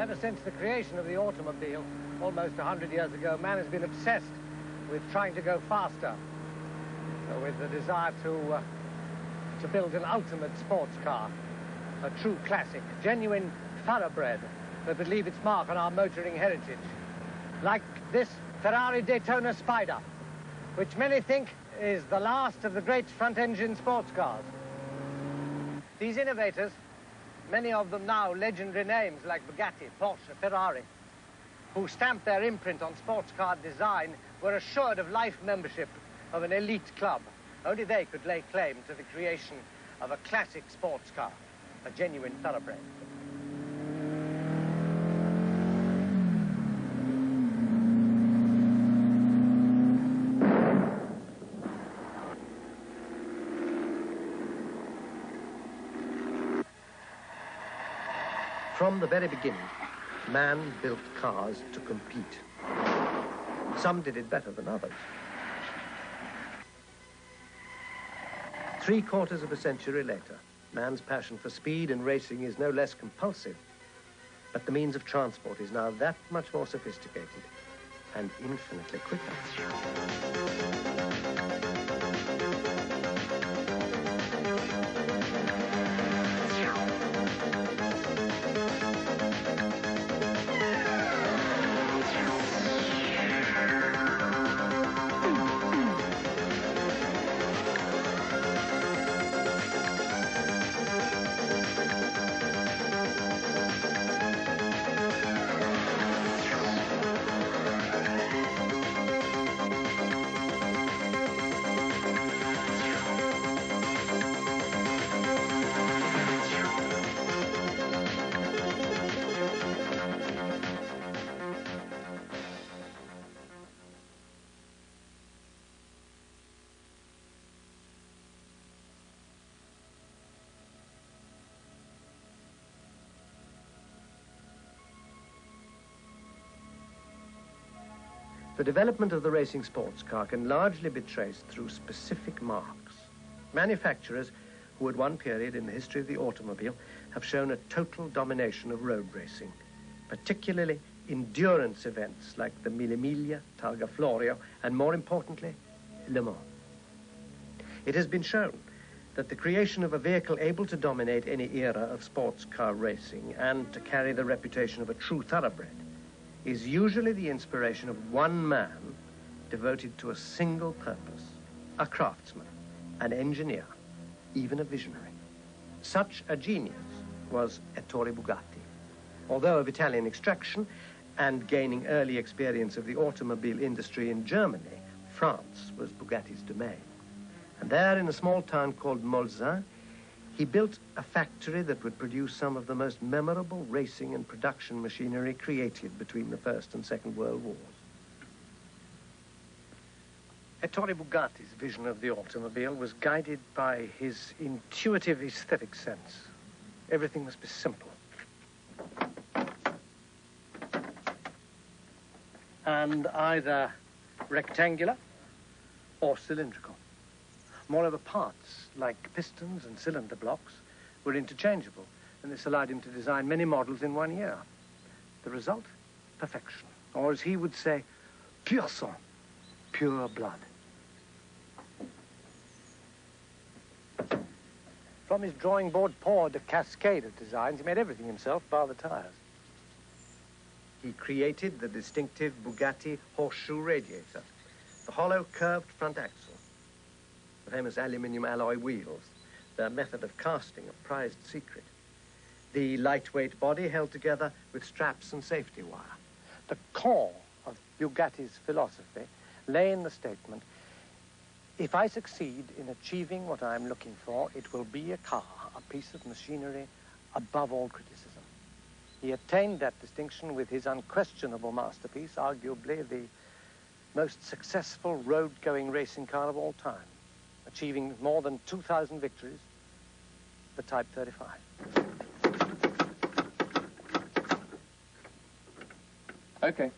Ever since the creation of the automobile, almost 100 years ago, man has been obsessed with trying to go faster, with the desire to build an ultimate sports car, a true classic, genuine thoroughbred that would leave its mark on our motoring heritage. Like this Ferrari Daytona Spider, which many think is the last of the great front-engine sports cars. These innovators, many of them now legendary names like Bugatti, Porsche, Ferrari, who stamped their imprint on sports car design, were assured of life membership of an elite club. Only they could lay claim to the creation of a classic sports car, a genuine thoroughbred. From the very beginning, man built cars to compete. Some did it better than others. 3/4 of a century later, man's passion for speed and racing is no less compulsive, but the means of transport is now that much more sophisticated and infinitely quicker. The development of the racing sports car can largely be traced through specific marks. Manufacturers who at one period in the history of the automobile have shown a total domination of road racing, particularly endurance events like the Mille Miglia, Targa Florio, and more importantly, Le Mans. It has been shown that the creation of a vehicle able to dominate any era of sports car racing and to carry the reputation of a true thoroughbred is usually the inspiration of one man devoted to a single purpose, a craftsman, an engineer, even a visionary. Such a genius was Ettore Bugatti. Although of Italian extraction and gaining early experience of the automobile industry in Germany, France was Bugatti's domain. And there, in a small town called Molsins, he built a factory that would produce some of the most memorable racing and production machinery created between the First and Second World Wars. Ettore Bugatti's vision of the automobile was guided by his intuitive aesthetic sense. Everything must be simple. And either rectangular or cylindrical. Moreover, parts like pistons and cylinder blocks were interchangeable, and this allowed him to design many models in one year. The result? Perfection. Or as he would say, pur sang, pure blood. From his drawing board poured a cascade of designs. He made everything himself, bar the tires. He created the distinctive Bugatti horseshoe radiator, the hollow curved front axle, the famous aluminium alloy wheels, their method of casting a prized secret, the lightweight body held together with straps and safety wire. The core of Bugatti's philosophy lay in the statement, if I succeed in achieving what I'm looking for, it will be a car, a piece of machinery above all criticism. He attained that distinction with his unquestionable masterpiece, arguably the most successful road-going racing car of all time, achieving more than 2,000 victories, the Type 35. Okay.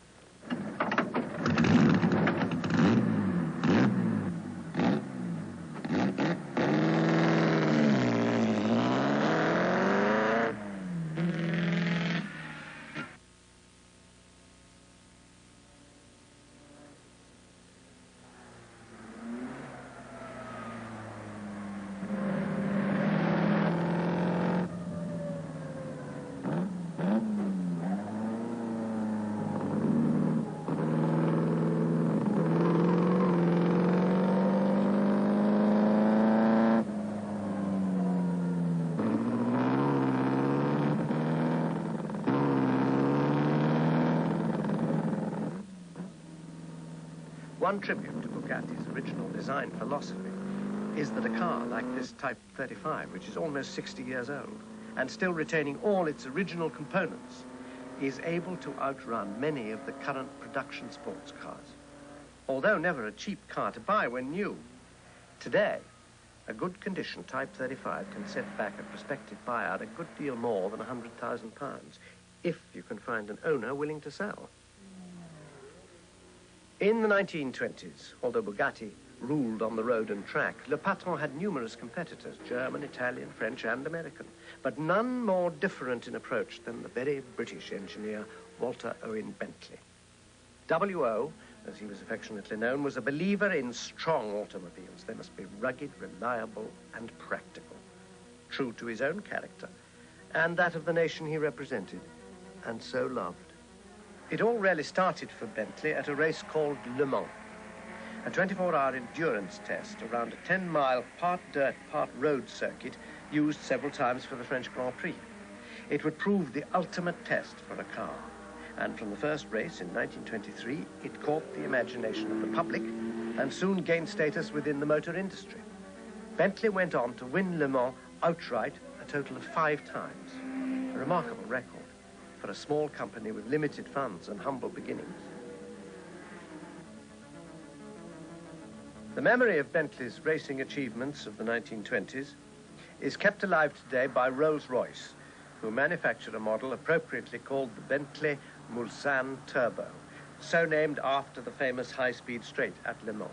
One tribute to Bugatti's original design philosophy is that a car like this Type 35, which is almost 60 years old, and still retaining all its original components, is able to outrun many of the current production sports cars. Although never a cheap car to buy when new, today, a good condition Type 35 can set back a prospective buyer a good deal more than £100,000, if you can find an owner willing to sell. In the 1920s, although Bugatti ruled on the road and track, Le Patron had numerous competitors, German, Italian, French, and American, but none more different in approach than the very British engineer Walter Owen Bentley. W.O., as he was affectionately known, was a believer in strong automobiles. They must be rugged, reliable, and practical, true to his own character and that of the nation he represented and so loved. It all really started for Bentley at a race called Le Mans, a 24-hour endurance test around a 10-mile part dirt, part road circuit used several times for the French Grand Prix. It would prove the ultimate test for a car. And from the first race in 1923, it caught the imagination of the public and soon gained status within the motor industry. Bentley went on to win Le Mans outright a total of 5 times, a remarkable record for a small company with limited funds and humble beginnings. The memory of Bentley's racing achievements of the 1920s is kept alive today by Rolls-Royce, who manufactured a model appropriately called the Bentley Mulsanne Turbo, so named after the famous high-speed straight at Le Mans.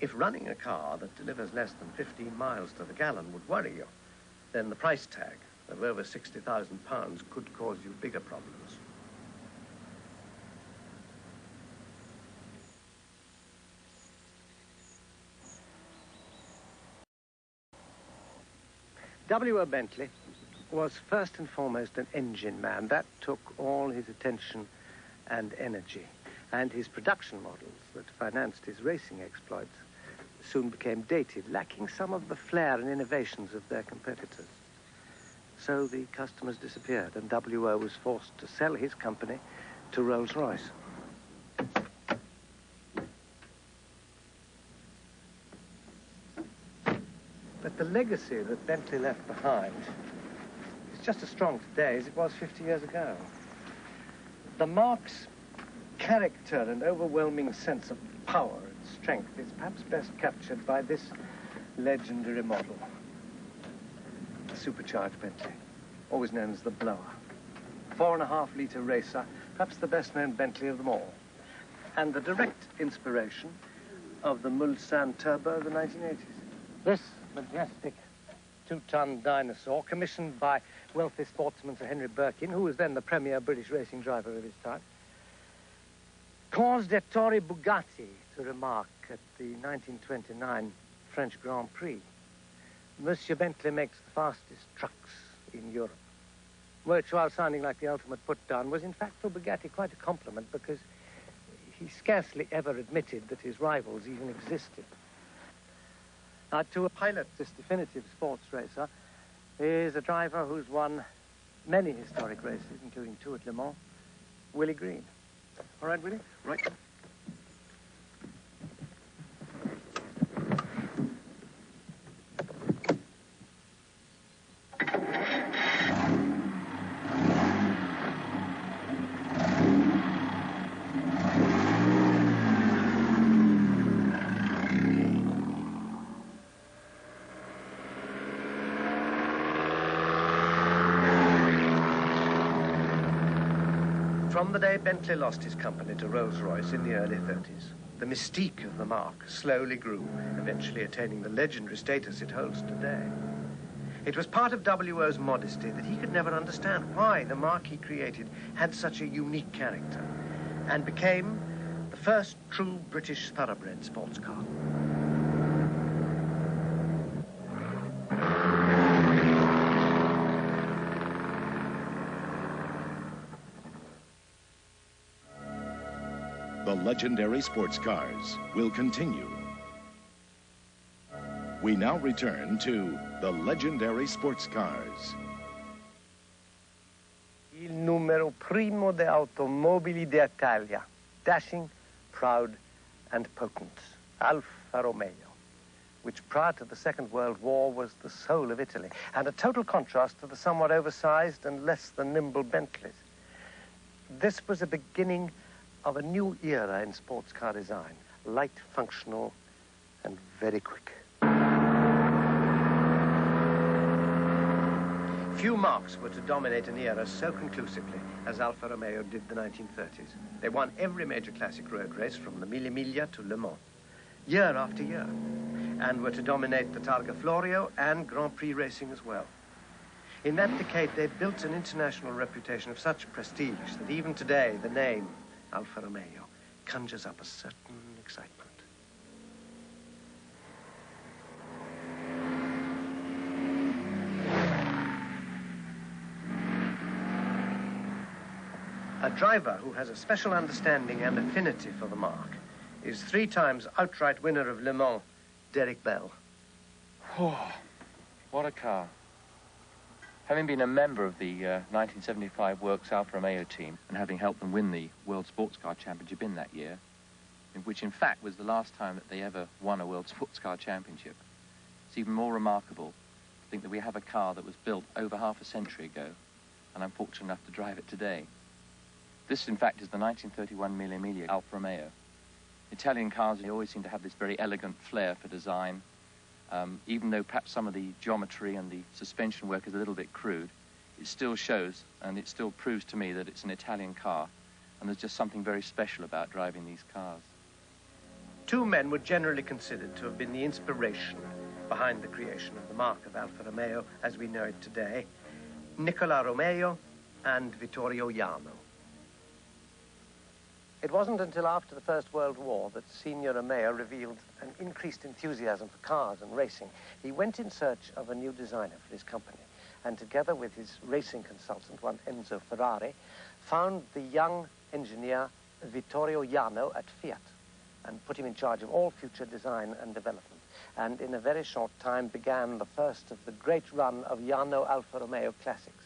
If running a car that delivers less than 15 miles to the gallon would worry you, then the price tag of over £60,000 could cause you bigger problems. W.O. Bentley was first and foremost an engine man. That took all his attention and energy. And his production models that financed his racing exploits soon became dated, lacking some of the flair and innovations of their competitors. So the customers disappeared, and W.O. was forced to sell his company to Rolls-Royce. But the legacy that Bentley left behind is just as strong today as it was 50 years ago. The marque's character and overwhelming sense of power and strength is perhaps best captured by this legendary model. The supercharged Bentley, always known as the Blower. 4.5-litre racer, perhaps the best-known Bentley of them all. And the direct inspiration of the Mulsanne Turbo of the 1980s. This majestic 2-ton dinosaur, commissioned by wealthy sportsman Sir Henry Birkin, who was then the premier British racing driver of his time, caused Ettore Bugatti to remark at the 1929 French Grand Prix, Monsieur Bentley makes the fastest trucks in Europe. Which, while sounding like the ultimate put-down, was in fact for Bugatti quite a compliment, because he scarcely ever admitted that his rivals even existed. Now, to pilot this definitive sports racer is a driver who's won many historic races, including 2 at Le Mans, Willie Green. All right, Willie? Right. From the day Bentley lost his company to Rolls-Royce in the early 30s, the mystique of the marque slowly grew, eventually attaining the legendary status it holds today. It was part of W.O.'s modesty that he could never understand why the marque he created had such a unique character and became the first true British thoroughbred sports car. The legendary sports cars will continue. We now return to the legendary sports cars. Il numero primo de automobili d'Italia, dashing, proud, and potent, Alfa Romeo, which prior to the Second World War was the soul of Italy, and a total contrast to the somewhat oversized and less than nimble Bentleys. This was a beginning of a new era in sports car design, light, functional, and very quick. Few marques were to dominate an era so conclusively as Alfa Romeo did the 1930s. They won every major classic road race from the Mille Miglia to Le Mans, year after year, and were to dominate the Targa Florio and Grand Prix racing as well. In that decade, they built an international reputation of such prestige that even today, the name Alfa Romeo conjures up a certain excitement. A driver who has a special understanding and affinity for the marque is 3 times outright winner of Le Mans, Derek Bell. Oh, what a car. Having been a member of the 1975 Works Alfa Romeo team and having helped them win the World Sports Car Championship in that year, which in fact was the last time that they ever won a World Sports Car Championship, it's even more remarkable to think that we have a car that was built over half a century ago, and I'm fortunate enough to drive it today. This, in fact, is the 1931 Mille Miglia Alfa Romeo. Italian cars, they always seem to have this very elegant flair for design. Even though perhaps some of the geometry and the suspension work is a little bit crude, it still shows and it still proves to me that it's an Italian car, and there's just something very special about driving these cars. 2 men were generally considered to have been the inspiration behind the creation of the marque of Alfa Romeo as we know it today, Nicola Romeo and Vittorio Jano. It wasn't until after the First World War that Signor Romeo revealed an increased enthusiasm for cars and racing. He went in search of a new designer for his company, and together with his racing consultant, one Enzo Ferrari, found the young engineer Vittorio Jano at Fiat and put him in charge of all future design and development. And in a very short time began the first of the great run of Jano Alfa Romeo classics.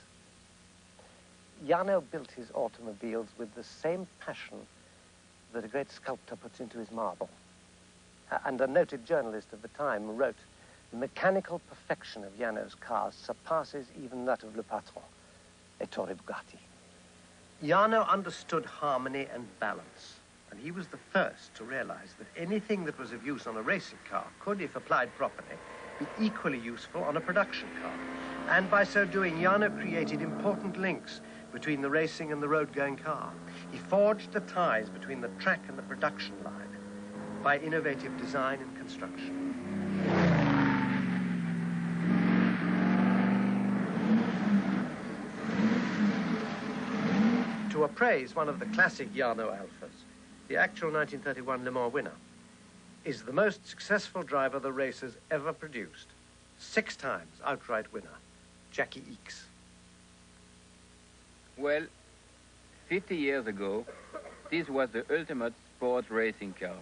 Jano built his automobiles with the same passion that a great sculptor puts into his marble. And a noted journalist of the time wrote, "The mechanical perfection of Jano's cars surpasses even that of Le Patron, Ettore Bugatti." Jano understood harmony and balance, and he was the first to realize that anything that was of use on a racing car could, if applied properly, be equally useful on a production car. And by so doing, Jano created important links between the racing and the road-going car. He forged the ties between the track and the production line by innovative design and construction. To appraise one of the classic Jano Alfas, the actual 1931 Le Mans winner is the most successful driver the race has ever produced. 6 times outright winner, Jackie Ickx. Well, 50 years ago, this was the ultimate sport racing car.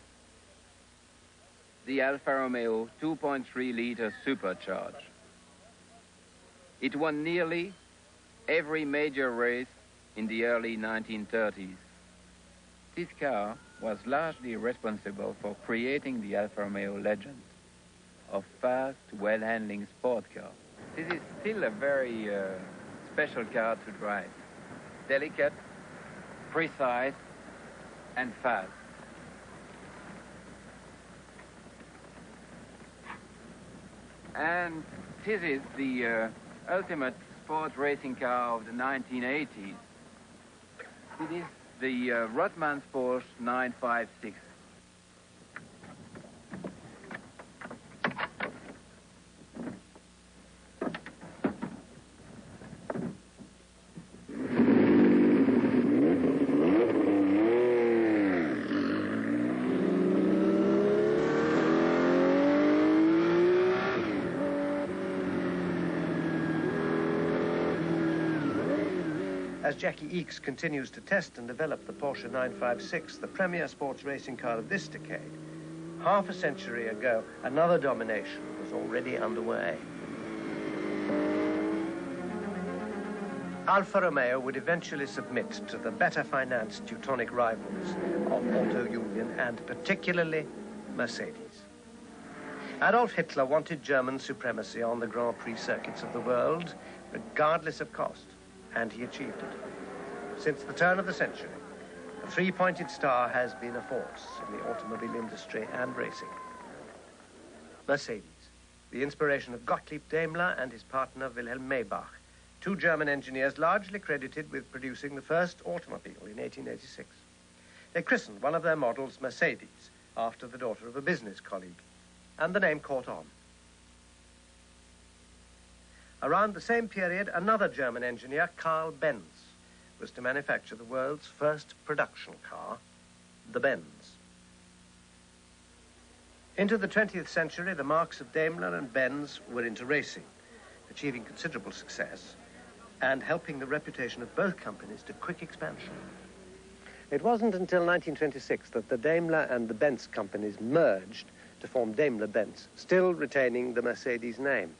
The Alfa Romeo 2.3-liter supercharged. It won nearly every major race in the early 1930s. This car was largely responsible for creating the Alfa Romeo legend of fast, well-handling sport car. This is still a very special car to drive. Delicate, precise, and fast. And this is the ultimate sport racing car of the 1980s. It is the Rothmans Porsche 956. As Jackie Ickx continues to test and develop the Porsche 956, the premier sports racing car of this decade, half a century ago, another domination was already underway. Alfa Romeo would eventually submit to the better-financed Teutonic rivals of Auto Union, and particularly Mercedes. Adolf Hitler wanted German supremacy on the Grand Prix circuits of the world, regardless of cost, and he achieved it. Since the turn of the century, the three-pointed star has been a force in the automobile industry and racing. Mercedes, the inspiration of Gottlieb Daimler and his partner Wilhelm Maybach, two German engineers largely credited with producing the first automobile in 1886. They christened one of their models Mercedes, after the daughter of a business colleague, and the name caught on. Around the same period, another German engineer, Carl Benz, was to manufacture the world's first production car, the Benz. Into the 20th century, the marks of Daimler and Benz were into racing, achieving considerable success and helping the reputation of both companies to quick expansion. It wasn't until 1926 that the Daimler and the Benz companies merged to form Daimler-Benz, still retaining the Mercedes name.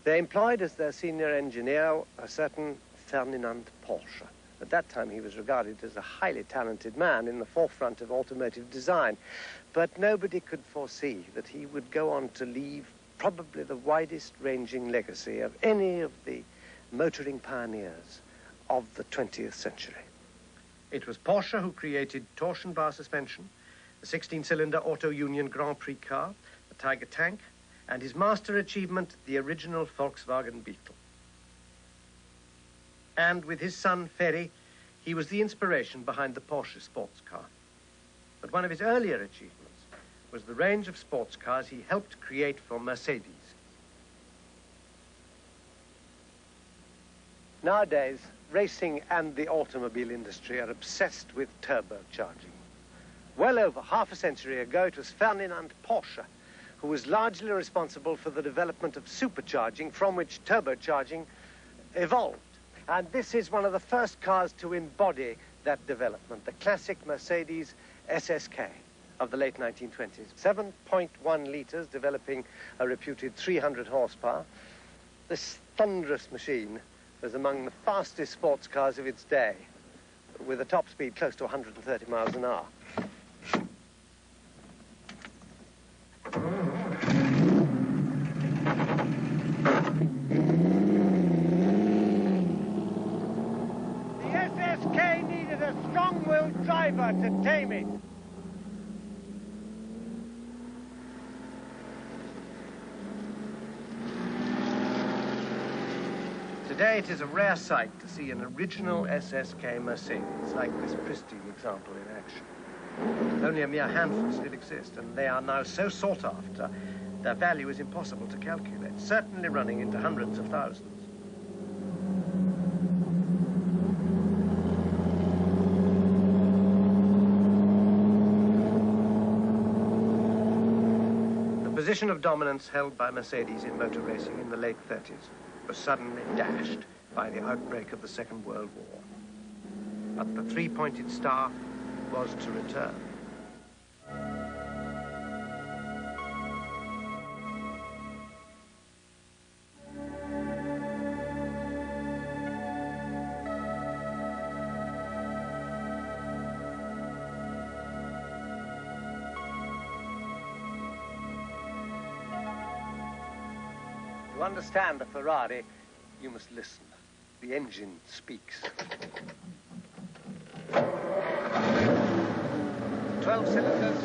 They employed as their senior engineer a certain Ferdinand Porsche. At that time, he was regarded as a highly talented man in the forefront of automotive design, but nobody could foresee that he would go on to leave probably the widest-ranging legacy of any of the motoring pioneers of the 20th century. It was Porsche who created torsion bar suspension, the 16-cylinder Auto Union Grand Prix car, the Tiger tank, and his master achievement, the original Volkswagen Beetle. And with his son, Ferry, he was the inspiration behind the Porsche sports car. But one of his earlier achievements was the range of sports cars he helped create for Mercedes. Nowadays, racing and the automobile industry are obsessed with turbocharging. Well over half a century ago, it was Ferdinand Porsche who was largely responsible for the development of supercharging, from which turbocharging evolved. And this is one of the first cars to embody that development, the classic Mercedes SSK of the late 1920s. 7.1 liters, developing a reputed 300 horsepower. This thunderous machine was among the fastest sports cars of its day, with a top speed close to 130 miles an hour. The SSK needed a strong-willed driver to tame it. Today, it is a rare sight to see an original SSK Mercedes, like this pristine example in action. Only a mere handful still exist, and they are now so sought after, their value is impossible to calculate, certainly running into hundreds of thousands. The position of dominance held by Mercedes in motor racing in the late 30s was suddenly dashed by the outbreak of the Second World War. But the three-pointed star was to return. To understand a Ferrari, you must listen. The engine speaks. 12 cylinders,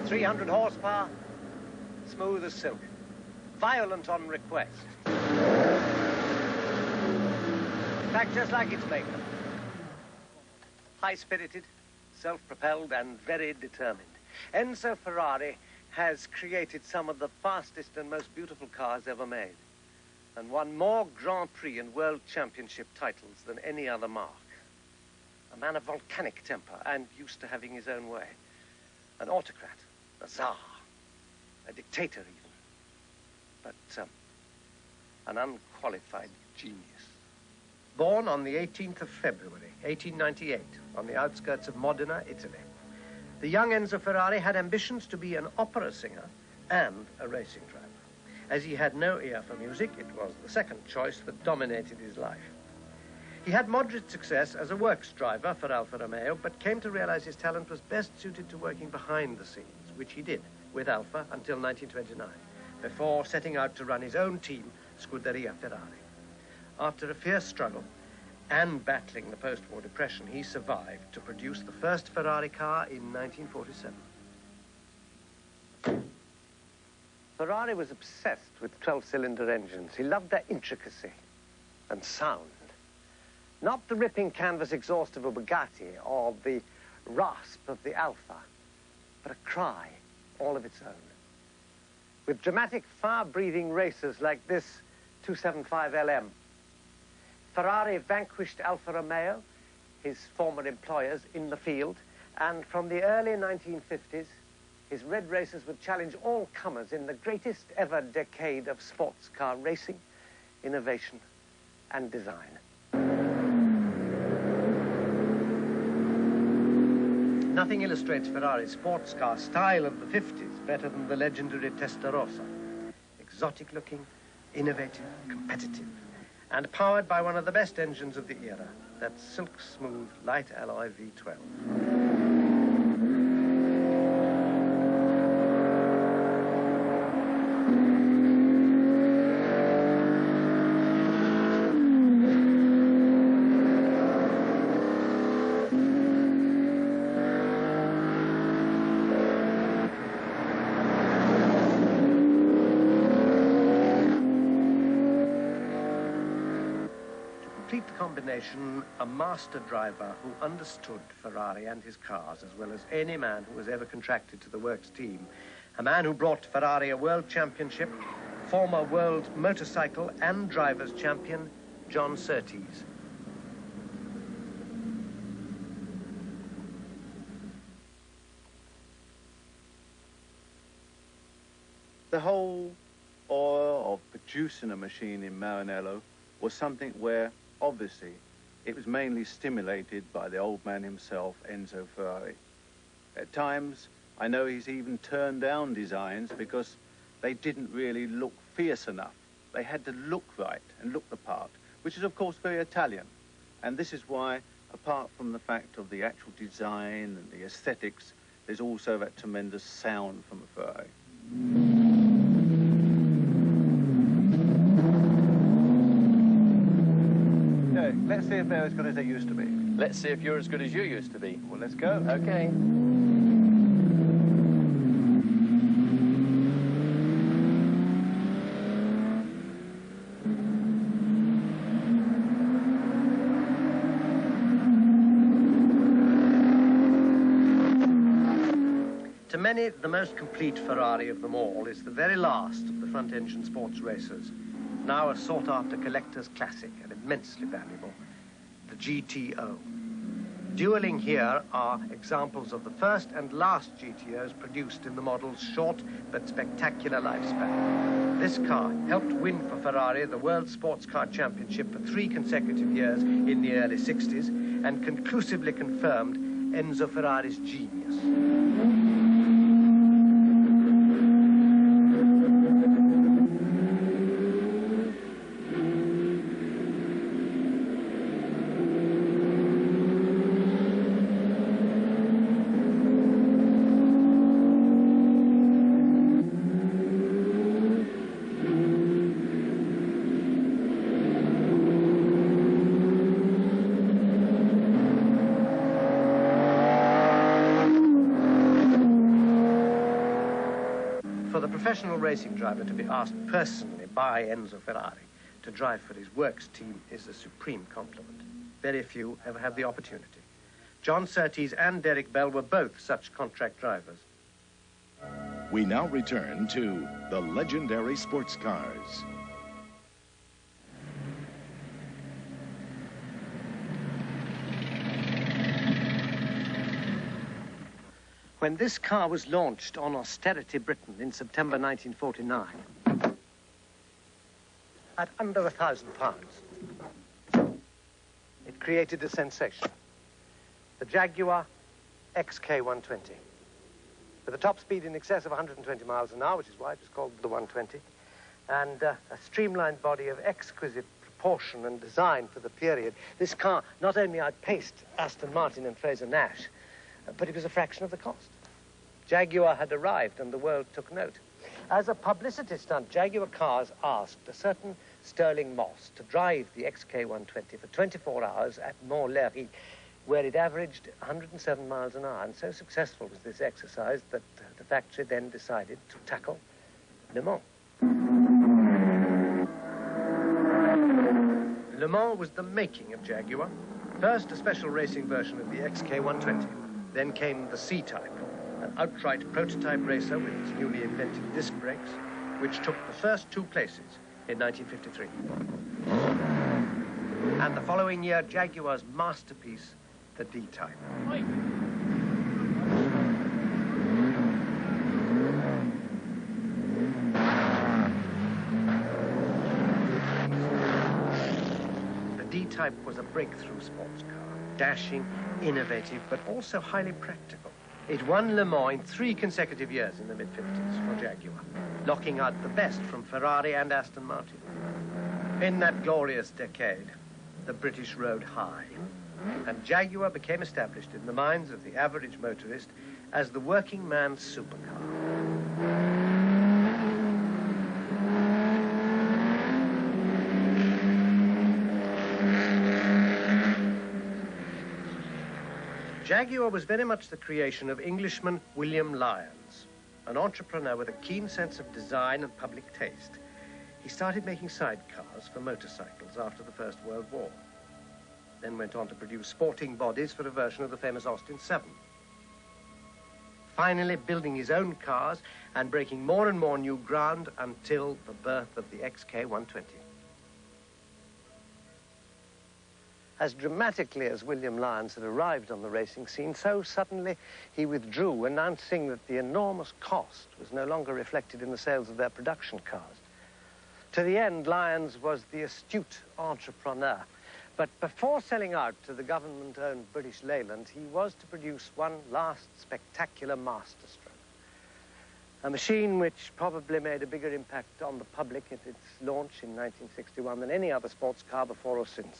300 horsepower, smooth as silk, violent on request. In fact, just like its maker. High-spirited, self-propelled, and very determined. Enzo Ferrari has created some of the fastest and most beautiful cars ever made, and won more Grand Prix and World Championship titles than any other marque. A man of volcanic temper and used to having his own way. An autocrat, a czar, a dictator even, but an unqualified genius. Born on the 18th of February, 1898, on the outskirts of Modena, Italy, the young Enzo Ferrari had ambitions to be an opera singer and a racing driver. As he had no ear for music, it was the second choice that dominated his life. He had moderate success as a works driver for Alfa Romeo, but came to realize his talent was best suited to working behind the scenes, which he did with Alfa until 1929, before setting out to run his own team, Scuderia Ferrari. After a fierce struggle and battling the post-war depression, he survived to produce the first Ferrari car in 1947. Ferrari was obsessed with 12-cylinder engines. He loved their intricacy and sound. Not the ripping canvas exhaust of a Bugatti or the rasp of the Alfa, but a cry all of its own. With dramatic, fire-breathing racers like this 275 LM, Ferrari vanquished Alfa Romeo, his former employers, in the field, and from the early 1950s, his red racers would challenge all comers in the greatest ever decade of sports car racing, innovation, and design. Nothing illustrates Ferrari's sports car style of the 50s better than the legendary Testarossa. Exotic-looking, innovative, competitive, and powered by one of the best engines of the era, that silk-smooth, light-alloy V12. The combination, a master driver who understood Ferrari and his cars as well as any man who was ever contracted to the works team, a man who brought Ferrari a world championship, former world motorcycle and drivers champion, John Surtees. The whole awe of producing a machine in Maranello was something where obviously, it was mainly stimulated by the old man himself, Enzo Ferrari. At times, I know he's even turned down designs because they didn't really look fierce enough. They had to look right and look the part, which is, of course, very Italian. And this is why, apart from the fact of the actual design and the aesthetics, there's also that tremendous sound from a Ferrari. Let's see if they're as good as they used to be. Let's see if you're as good as you used to be. Well, let's go. Okay. To many, the most complete Ferrari of them all is the very last of the front-engine sports racers, now a sought-after collector's classic and immensely valuable, the GTO. Dueling here are examples of the first and last GTOs produced in the model's short but spectacular lifespan. This car helped win for Ferrari the World Sports Car Championship for 3 consecutive years in the early 60s and conclusively confirmed Enzo Ferrari's genius. For the professional racing driver to be asked personally by Enzo Ferrari to drive for his works team is a supreme compliment. Very few ever have the opportunity. John Surtees and Derek Bell were both such contract drivers. We now return to the legendary sports cars. When this car was launched on Austerity Britain in September 1949, at under £1,000, it created a sensation. The Jaguar XK120, with a top speed in excess of 120 miles an hour, which is why it was called the 120, and a streamlined body of exquisite proportion and design for the period. This car not only outpaced Aston Martin and Fraser-Nash, but it was a fraction of the cost. Jaguar had arrived and the world took note. As a publicity stunt, Jaguar Cars asked a certain Sterling Moss to drive the XK120 for 24 hours at Montlhéry, where it averaged 107 miles an hour. And so successful was this exercise that the factory then decided to tackle Le Mans. Le Mans was the making of Jaguar. First, a special racing version of the XK120. Then came the C-Type, an outright prototype racer with its newly invented disc brakes, which took the first 2 places in 1953. And the following year, Jaguar's masterpiece, the D-Type. The D-Type was a breakthrough sports car, dashing, innovative, but also highly practical. It won Le Mans in 3 consecutive years in the mid-50s for Jaguar, knocking out the best from Ferrari and Aston Martin. In that glorious decade, the British rode high, and Jaguar became established in the minds of the average motorist as the working man's supercar. Jaguar was very much the creation of Englishman William Lyons, an entrepreneur with a keen sense of design and public taste. He started making sidecars for motorcycles after the First World War, then went on to produce sporting bodies for a version of the famous Austin 7. Finally building his own cars and breaking more and more new ground until the birth of the XK120. As dramatically as William Lyons had arrived on the racing scene, so suddenly he withdrew, announcing that the enormous cost was no longer reflected in the sales of their production cars. To the end, Lyons was the astute entrepreneur. But before selling out to the government-owned British Leyland, he was to produce one last spectacular masterstroke. A machine which probably made a bigger impact on the public at its launch in 1961 than any other sports car before or since.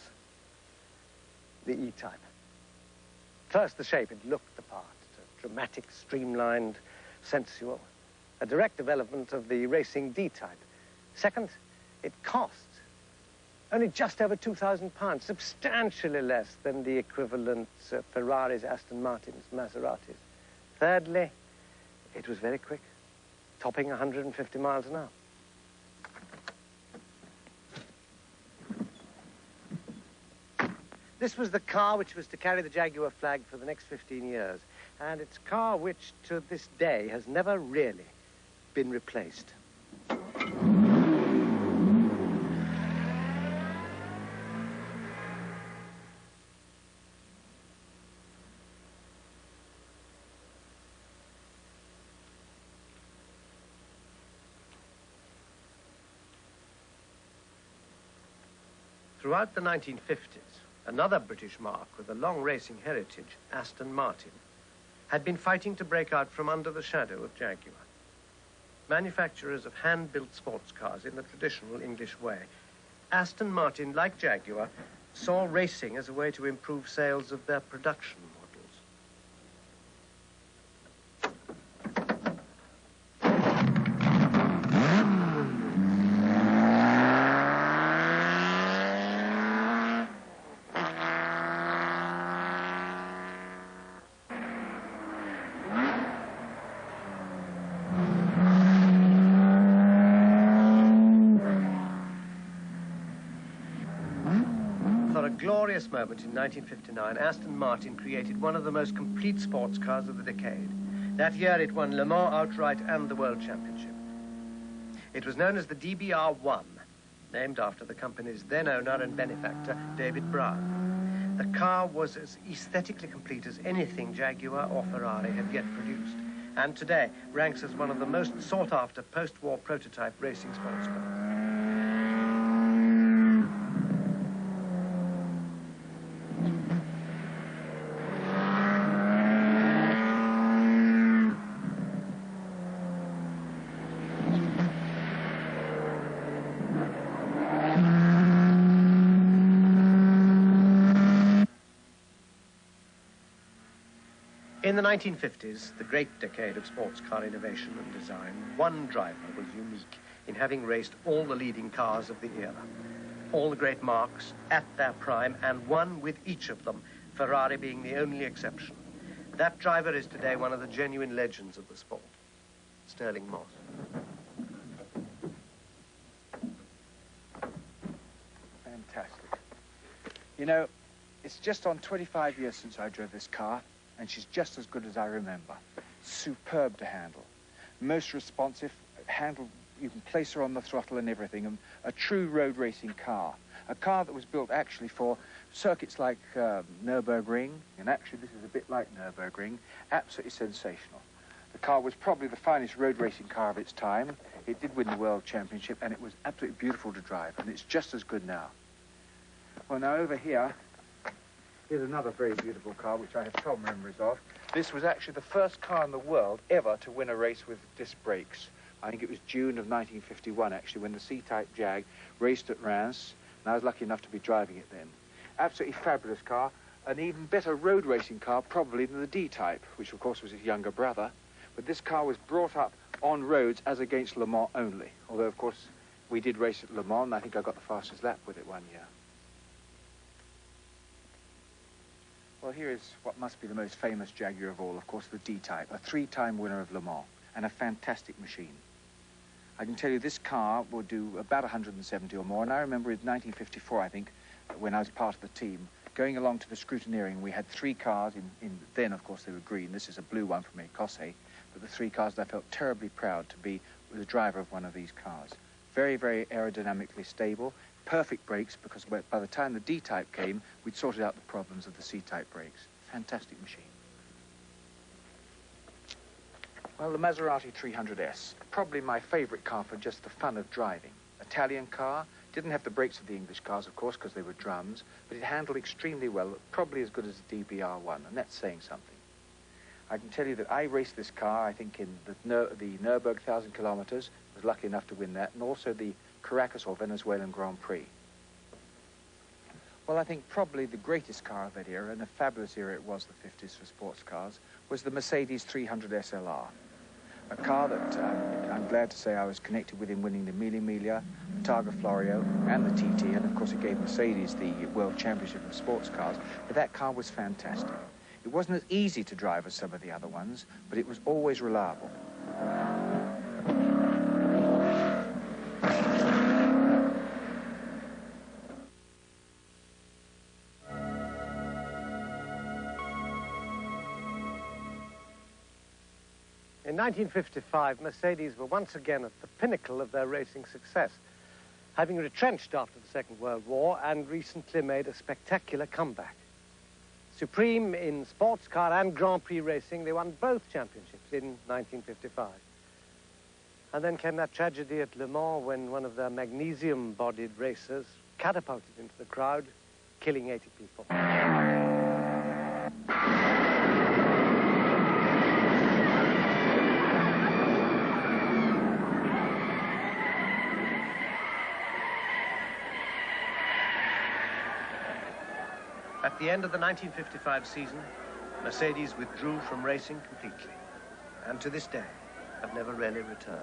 The E-Type. First, the shape, it looked the part. Dramatic, streamlined, sensual. A direct development of the racing D-Type. Second, it cost only just over £2,000, substantially less than the equivalent Ferraris, Aston Martins, Maseratis. Thirdly, it was very quick, topping 150 miles an hour. This was the car which was to carry the Jaguar flag for the next 15 years, and it's a car which, to this day, has never really been replaced. Throughout the 1950s, another British marque with a long racing heritage, Aston Martin, had been fighting to break out from under the shadow of Jaguar. Manufacturers of hand-built sports cars in the traditional English way, Aston Martin, like Jaguar, saw racing as a way to improve sales of their production models. Glorious moment in 1959, Aston Martin created one of the most complete sports cars of the decade. That year it won Le Mans outright and the World Championship. It was known as the DBR-1, named after the company's then owner and benefactor, David Brown. The car was as aesthetically complete as anything Jaguar or Ferrari had yet produced, and today ranks as one of the most sought-after post-war prototype racing sports cars. In the 1950s, the great decade of sports car innovation and design, one driver was unique in having raced all the leading cars of the era. All the great marques at their prime, and won with each of them, Ferrari being the only exception. That driver is today one of the genuine legends of the sport, Stirling Moss. Fantastic. You know, it's just on 25 years since I drove this car, and she's just as good as I remember. Superb to handle. Most responsive, handle, you can place her on the throttle and everything. And a true road racing car. A car that was built actually for circuits like Nürburgring, and actually this is a bit like Nürburgring. Absolutely sensational. The car was probably the finest road racing car of its time. It did win the World Championship, and it was absolutely beautiful to drive, and it's just as good now. Well, now over here, here's another very beautiful car, which I have fond memories of. This was actually the first car in the world ever to win a race with disc brakes. I think it was June of 1951, actually, when the C-Type Jag raced at Reims, and I was lucky enough to be driving it then. Absolutely fabulous car, an even better road racing car probably than the D-Type, which of course was his younger brother. But this car was brought up on roads as against Le Mans only, although of course we did race at Le Mans, and I think I got the fastest lap with it one year. Well, here is what must be the most famous Jaguar of all, of course, the D-Type, a three-time winner of Le Mans, and a fantastic machine. I can tell you this car will do about 170 or more, and I remember in 1954, I think, when I was part of the team, going along to the scrutineering, we had three cars, then, of course, they were green. This is a blue one from Ecosse, but the three cars that I felt terribly proud to be the driver of one of these cars. Very, very aerodynamically stable, perfect brakes, because by the time the D-Type came, we'd sorted out the problems of the C-Type brakes. Fantastic machine. Well, the Maserati 300S, probably my favorite car for just the fun of driving. Italian car, didn't have the brakes of the English cars, of course, because they were drums, but it handled extremely well, probably as good as the DBR1, and that's saying something. I can tell you that I raced this car, I think, in the Nürburgring 1,000 kilometers, was lucky enough to win that, and also the Caracas or Venezuelan Grand Prix. Well, I think probably the greatest car of that era, and a fabulous era it was, the 50s for sports cars, was the Mercedes 300 SLR. A car that I'm glad to say I was connected with in winning the Mille Miglia, the Targa Florio, and the TT, and of course it gave Mercedes the World Championship of sports cars, but that car was fantastic. It wasn't as easy to drive as some of the other ones, but it was always reliable. In 1955, Mercedes were once again at the pinnacle of their racing success, having retrenched after the Second World War and recently made a spectacular comeback. Supreme in sports car and Grand Prix racing, they won both championships in 1955. And then came that tragedy at Le Mans when one of their magnesium-bodied racers catapulted into the crowd, killing 80 people. At the end of the 1955 season, Mercedes withdrew from racing completely, and to this day have never really returned.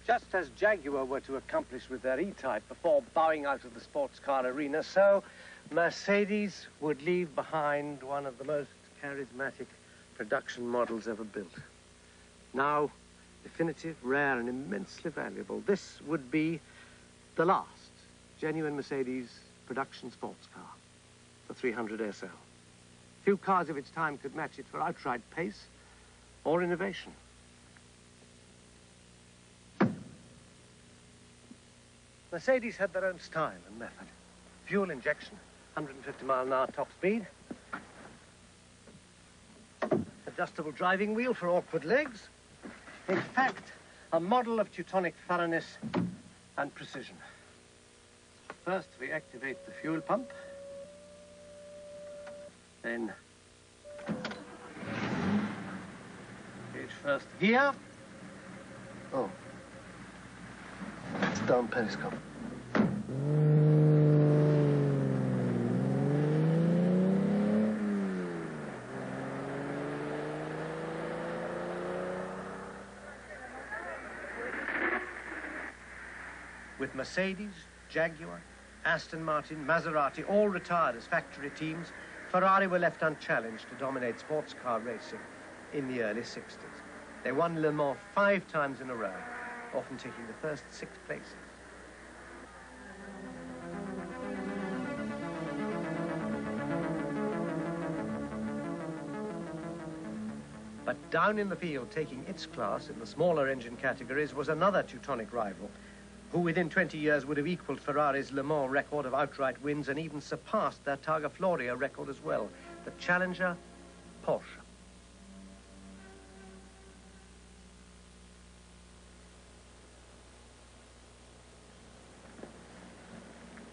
Just as Jaguar were to accomplish with their E-Type before bowing out of the sports car arena, so Mercedes would leave behind one of the most charismatic production models ever built. Now, definitive, rare, and immensely valuable, this would be the last genuine Mercedes production sports car, the 300 SL. Few cars of its time could match it for outright pace or innovation. Mercedes had their own style and method. Fuel injection, 150 mile an hour top speed. Adjustable driving wheel for awkward legs. In fact, a model of Teutonic thoroughness and precision. First, we activate the fuel pump. Then, engage first gear. Oh, it's down periscope. With Mercedes, Jaguar, Aston Martin, Maserati all retired as factory teams, Ferrari were left unchallenged to dominate sports car racing in the early 60s. They won Le Mans 5 times in a row, often taking the first 6 places. But down in the field, taking its class in the smaller engine categories, was another Teutonic rival, who within 20 years would have equaled Ferrari's Le Mans record of outright wins and even surpassed their Targa Florio record as well, the challenger Porsche.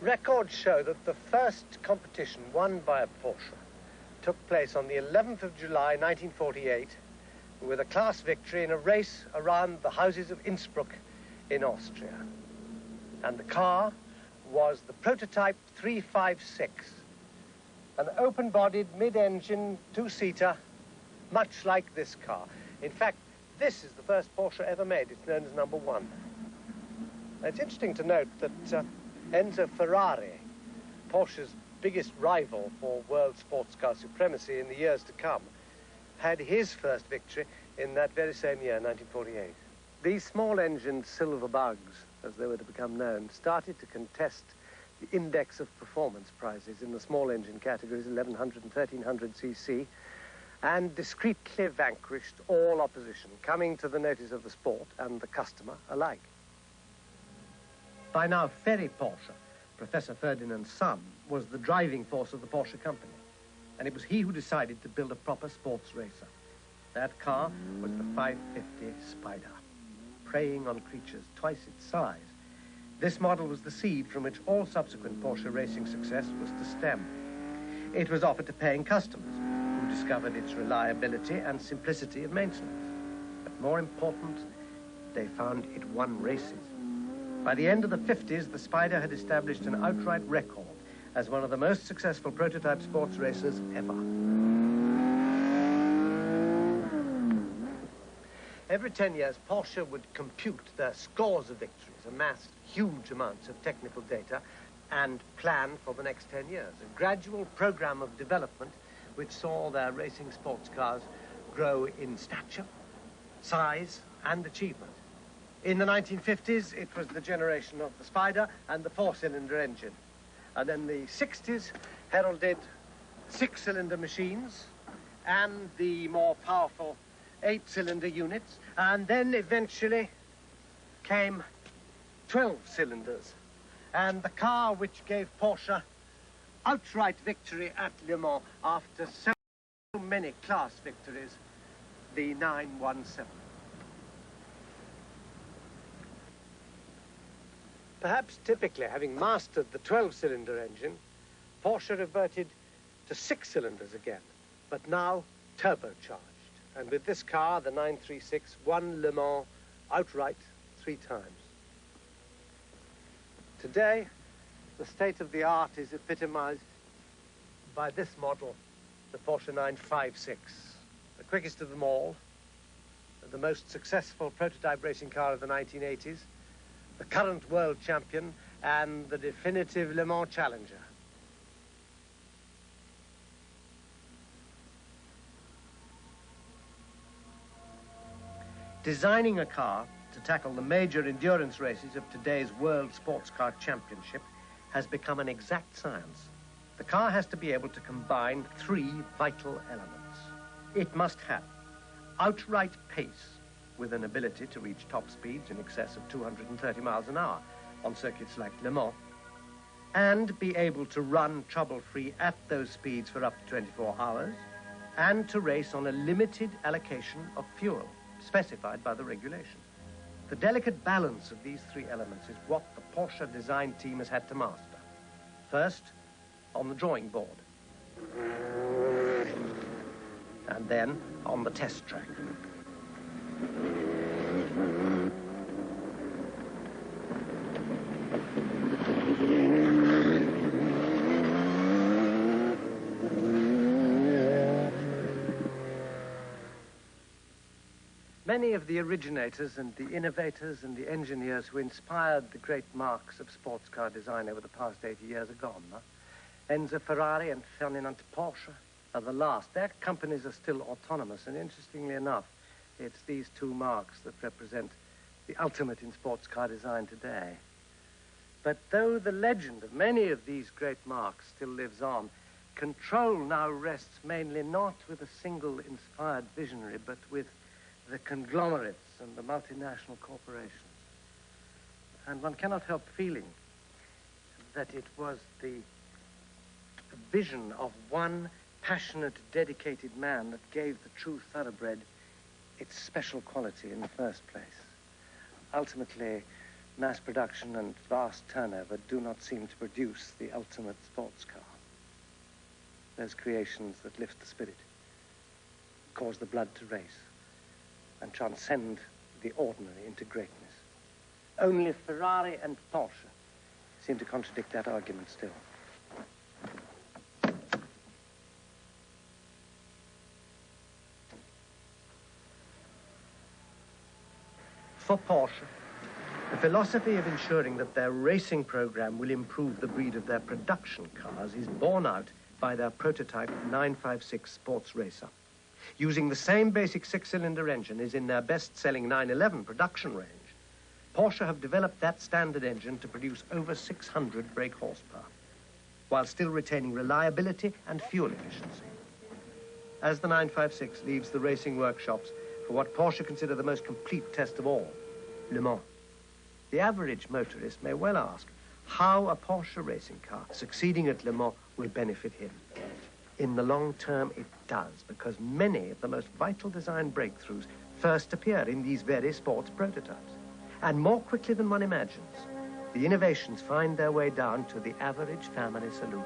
Records show that the first competition won by a Porsche took place on the 11th of July 1948 with a class victory in a race around the houses of Innsbruck in Austria. And the car was the prototype 356, an open-bodied mid-engine two-seater, much like this car. In fact, this is the first Porsche ever made. It's known as number 1. It's interesting to note that Enzo Ferrari, Porsche's biggest rival for world sports car supremacy in the years to come, had his first victory in that very same year, 1948. These small-engined silver bugs, as they were to become known, started to contest the index of performance prizes in the small engine categories, 1100 and 1300 cc, and discreetly vanquished all opposition, coming to the notice of the sport and the customer alike. By now, Ferry Porsche, Professor Ferdinand's son, was the driving force of the Porsche company, and it was he who decided to build a proper sports racer. That car was the 550 Spider, preying on creatures twice its size. This model was the seed from which all subsequent Porsche racing success was to stem. It was offered to paying customers who discovered its reliability and simplicity of maintenance. But more important, they found it won races. By the end of the 50s, the Spider had established an outright record as one of the most successful prototype sports racers ever. Every 10 years, Porsche would compute their scores of victories, amass huge amounts of technical data, and plan for the next 10 years. A gradual program of development which saw their racing sports cars grow in stature, size, and achievement. In the 1950s, it was the generation of the Spider and the 4-cylinder engine. And then the 60s heralded 6-cylinder machines and the more powerful 8-cylinder units, and then eventually came 12 cylinders, and the car which gave Porsche outright victory at Le Mans after so many class victories, the 917. Perhaps typically, having mastered the 12-cylinder engine, Porsche reverted to 6 cylinders again, but now turbocharged. And with this car, the 936 won Le Mans outright 3 times. Today, the state of the art is epitomized by this model, the Porsche 956, the quickest of them all, the most successful prototype racing car of the 1980s, the current world champion, and the definitive Le Mans challenger. Designing a car to tackle the major endurance races of today's World Sports Car Championship has become an exact science. The car has to be able to combine 3 vital elements. It must have outright pace, with an ability to reach top speeds in excess of 230 miles an hour on circuits like Le Mans, and be able to run trouble-free at those speeds for up to 24 hours, and to race on a limited allocation of fuel specified by the regulation. The delicate balance of these 3 elements is what the Porsche design team has had to master. First, on the drawing board, and then on the test track. many of the originators and the innovators and the engineers who inspired the great marks of sports car design over the past 80 years are gone, no? Enzo Ferrari and Ferdinand Porsche are the last. Their companies are still autonomous, and interestingly enough, it's these two marks that represent the ultimate in sports car design today. But though the legend of many of these great marks still lives on, control now rests mainly not with a single inspired visionary, but with the conglomerates and the multinational corporations. And one cannot help feeling that it was the vision of one passionate, dedicated man that gave the true thoroughbred its special quality in the first place. Ultimately, mass production and vast turnover do not seem to produce the ultimate sports car. Those creations that lift the spirit, cause the blood to race, and transcend the ordinary into greatness. Only Ferrari and Porsche seem to contradict that argument still. For Porsche, the philosophy of ensuring that their racing program will improve the breed of their production cars is borne out by their prototype 956 Sports Racer. Using the same basic six-cylinder engine as in their best-selling 911 production range, Porsche have developed that standard engine to produce over 600 brake horsepower, while still retaining reliability and fuel efficiency. As the 956 leaves the racing workshops for what Porsche consider the most complete test of all, Le Mans, the average motorist may well ask how a Porsche racing car succeeding at Le Mans will benefit him. In the long term, it does, because many of the most vital design breakthroughs first appear in these very sports prototypes. And more quickly than one imagines, the innovations find their way down to the average family saloon.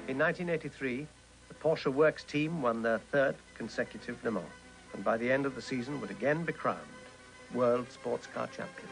In 1983, the Porsche Works team won their third consecutive Le Mans, and by the end of the season would again be crowned world sports car champion.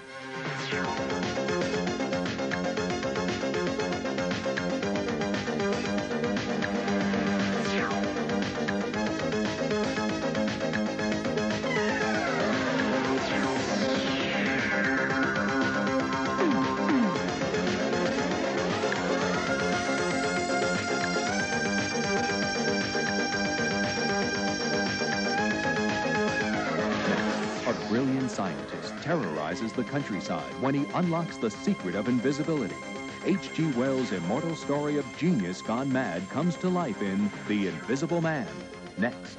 A brilliant scientist terrorizes the countryside when he unlocks the secret of invisibility. H.G. Wells' immortal story of genius gone mad comes to life in The Invisible Man, next.